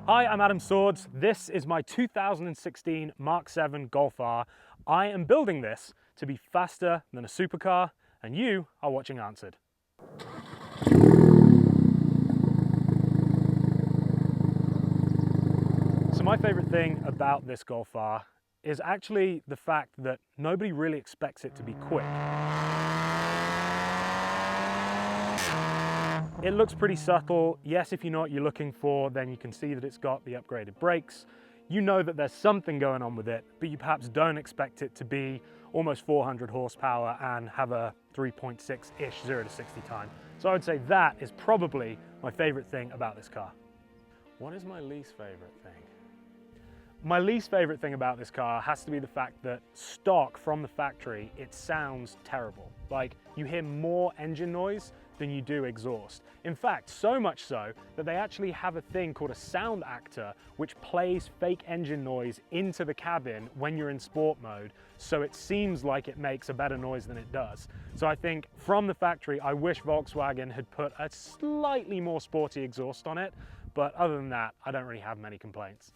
Hi, I'm Adam Swords. This is my 2016 Mark 7 Golf R. I am building this to be faster than a supercar, and you are watching Answered. So my favorite thing about this Golf R is actually the fact that nobody really expects it to be quick. It looks pretty subtle. Yes, if you know what you're looking for, then you can see that it's got the upgraded brakes. You know that there's something going on with it, but you perhaps don't expect it to be almost 400 horsepower and have a 3.6-ish 0 to 60 time. So I would say that is probably my favorite thing about this car. What is my least favorite thing? My least favorite thing about this car has to be the fact that stock from the factory, it sounds terrible. Like, you hear more engine noise than you do exhaust. In fact, so much so that they actually have a thing called a sound actor which plays fake engine noise into the cabin when you're in sport mode, so it seems like it makes a better noise than it does. So I think from the factory, I wish Volkswagen had put a slightly more sporty exhaust on it, but other than that, I don't really have many complaints.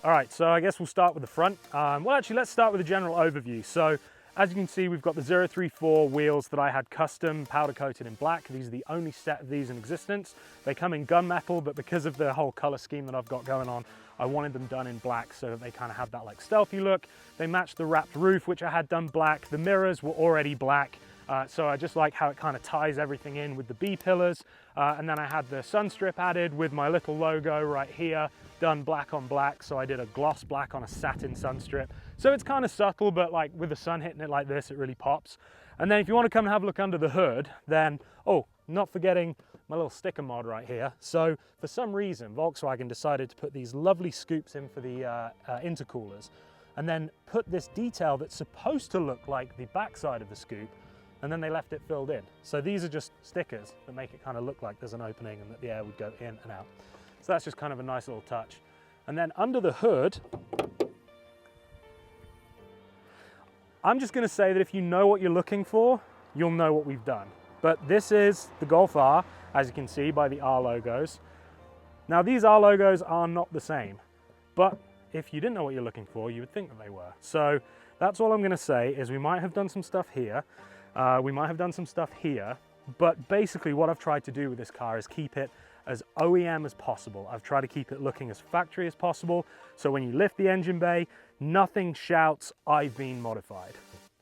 All right, so I guess we'll start with the front. Well, actually, let's start with a general overview. So as you can see, we've got the 034 wheels that I had custom powder coated in black. These are the only set of these in existence. They come in gunmetal, but because of the whole color scheme that I've got going on, I wanted them done in black so that they kind of have that like stealthy look. They match the wrapped roof, which I had done black. The mirrors were already black. So I just like how it kind of ties everything in with the B pillars. And then I had the sun strip added with my little logo right here, done black on black. So I did a gloss black on a satin sun strip. So it's kind of subtle, but like with the sun hitting it like this, it really pops. And then if you want to come and have a look under the hood, then, oh, not forgetting my little sticker mod right here. So for some reason, Volkswagen decided to put these lovely scoops in for the intercoolers, and then put this detail that's supposed to look like the backside of the scoop, and then they left it filled in. So these are just stickers that make it kind of look like there's an opening and that the air would go in and out. So that's just kind of a nice little touch. And then under the hood, I'm just gonna say that if you know what you're looking for, you'll know what we've done. But this is the Golf R, as you can see by the R logos. Now these R logos are not the same, but if you didn't know what you're looking for, you would think that they were. So that's all I'm gonna say is we might have done some stuff here. We might have done some stuff here, but basically what I've tried to do with this car is keep it as OEM as possible. I've tried to keep it looking as factory as possible, so when you lift the engine bay, nothing shouts, "I've been modified."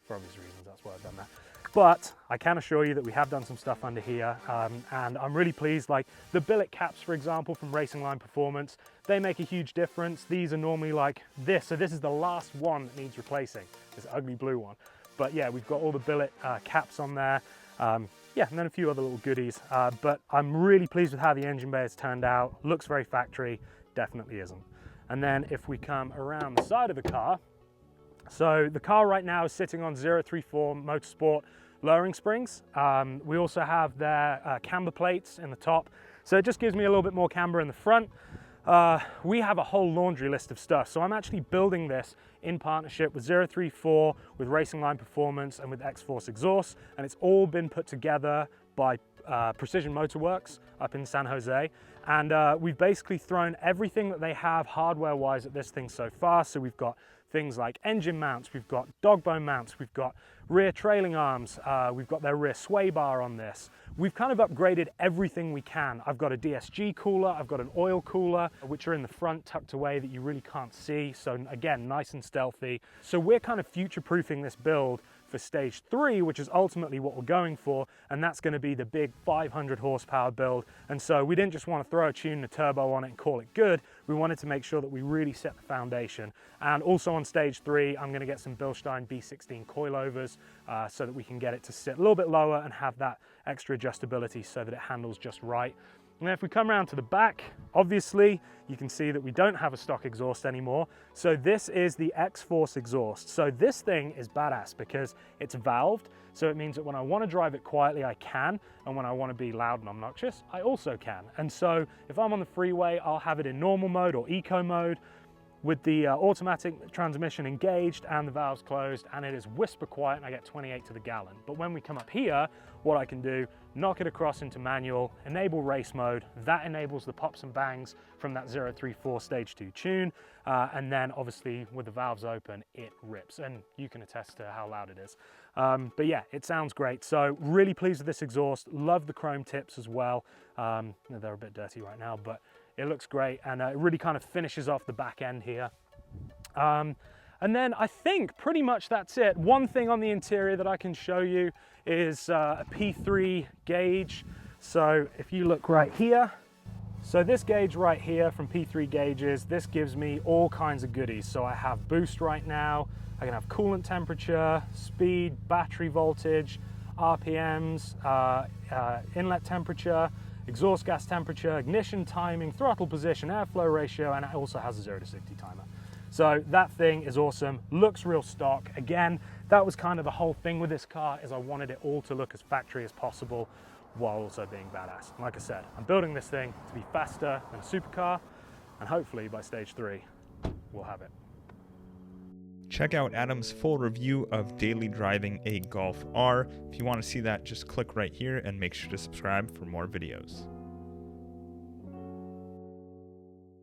For obvious reasons, that's why I've done that. But I can assure you that we have done some stuff under here, and I'm really pleased. Like the billet caps, for example, from Racing Line Performance, they make a huge difference. These are normally like this, so this is the last one that needs replacing, this ugly blue one. But yeah, we've got all the billet caps on there. Yeah, and then a few other little goodies. But I'm really pleased with how the engine bay has turned out. Looks very factory, definitely isn't. And then if we come around the side of the car, so the car right now is sitting on 034 Motorsport lowering springs. We also have their camber plates in the top. So it just gives me a little bit more camber in the front. We have a whole laundry list of stuff. So I'm actually building this in partnership with 034, with Racing Line Performance, and with Xforce exhaust. And it's all been put together by Precision Motorworks up in San Jose. And we've basically thrown everything that they have hardware-wise at this thing so far. So we've got things like engine mounts, we've got dog bone mounts, we've got rear trailing arms, we've got their rear sway bar on this. We've kind of upgraded everything we can. I've got a DSG cooler, I've got an oil cooler, which are in the front tucked away that you really can't see. So again, nice and stealthy. So we're kind of future-proofing this build for stage 3, which is ultimately what we're going for, and that's going to be the big 500 horsepower build. And so we didn't just want to throw a tune and a turbo on it and call it good. We wanted to make sure that we really set the foundation. And also on stage 3, I'm going to get some Bilstein B16 coilovers so that we can get it to sit a little bit lower and have that extra adjustability so that it handles just right. And if we come around to the back, obviously you can see that we don't have a stock exhaust anymore. So this is the Xforce exhaust. So this thing is badass because it's valved. So it means that when I want to drive it quietly, I can. And when I want to be loud and obnoxious, I also can. And so if I'm on the freeway, I'll have it in normal mode or eco mode. with the automatic transmission engaged and the valves closed, and it is whisper quiet, and I get 28 to the gallon. But when we come up here, what I can do, knock it across into manual, enable race mode. That enables the pops and bangs from that 034 stage 2 tune, and then obviously with the valves open, it rips, and you can attest to how loud it is. But yeah, it sounds great. So really pleased with this exhaust. Love the chrome tips as well. They're a bit dirty right now, but it looks great, and it really kind of finishes off the back end here. And then I think pretty much that's it. One thing on the interior that I can show you is a P3 gauge. So if you look right here, so this gauge right here from P3 Gauges, this gives me all kinds of goodies. So I have boost right now, I can have coolant temperature, speed, battery voltage, RPMs, inlet temperature, exhaust gas temperature, ignition timing, throttle position, airflow ratio, and it also has a 0 to 60 timer. So that thing is awesome, looks real stock. Again, that was kind of the whole thing with this car, is I wanted it all to look as factory as possible while also being badass. And like I said, I'm building this thing to be faster than a supercar, and hopefully by stage 3, we'll have it. Check out Adam's full review of daily driving a Golf R. If you want to see that, just click right here and make sure to subscribe for more videos.